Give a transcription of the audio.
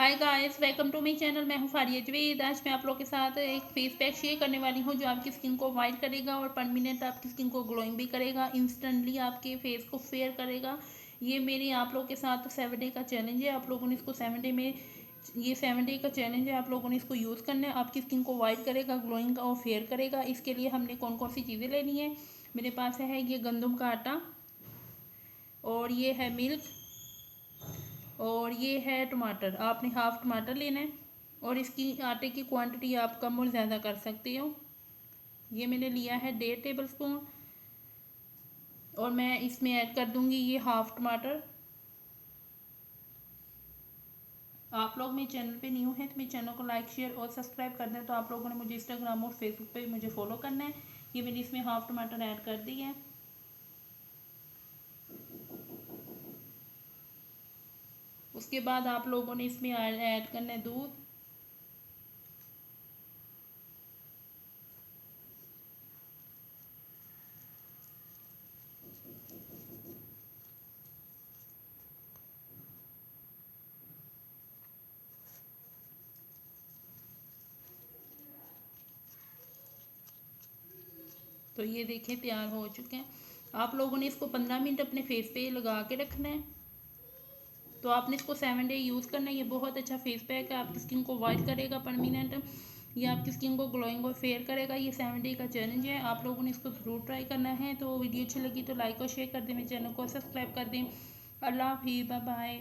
Hi guys, welcome to my channel. मैं हूं फारिया जवेद। आज मैं आप लोगों के साथ एक फेस पैक शेयर करने वाली हूं जो आपकी स्किन को वाइट करेगा और परमानेंट आपकी स्किन को ग्लोइंग भी करेगा। इंस्टेंटली आपके फेस को फेयर करेगा। ये मेरी आप लोगों के साथ 7 डे का चैलेंज है। आप लोगों ने इसको 7 डे में, ये 7 डे का चैलेंज है, आप लोगों ने इसको यूज़ करना है। आपकी स्किन को वाइट करेगा, ग्लोइंग और फेयर करेगा। इसके लिए हमने कौन कौन सी चीज़ें लेनी है। मेरे पास है ये गंदम का आटा, और ये है मिल्क, और ये है टमाटर। आपने हाफ टमाटर लेना है और इसकी आटे की क्वांटिटी आप कम और ज़्यादा कर सकते हो। ये मैंने लिया है 1.5 टेबल स्पून, और मैं इसमें ऐड कर दूंगी ये हाफ टमाटर। आप लोग मेरे चैनल पे न्यू हैं तो मेरे चैनल को लाइक शेयर और सब्सक्राइब कर दें। तो आप लोगों ने मुझे इंस्टाग्राम और फेसबुक पे मुझे फॉलो करना है। ये मैंने इसमें हाफ टमाटर ऐड कर दी है। उसके बाद आप लोगों ने इसमें ऐड करना है दूध। तो ये देखें तैयार हो चुके हैं। आप लोगों ने इसको 15 मिनट अपने फेस पे लगा के रखना है। तो आपने इसको 7 डे यूज़ करना है। ये बहुत अच्छा फेस पैक है, आपकी स्किन को वाइट करेगा परमानेंट। ये आपकी स्किन को ग्लोइंग और फेयर करेगा। ये 7 डे का चैलेंज है, आप लोगों ने इसको ज़रूर ट्राई करना है। तो वीडियो अच्छी लगी तो लाइक और शेयर कर दें, मेरे चैनल को सब्सक्राइब कर दें। अल्लाह हाफिज़, बाय बाय।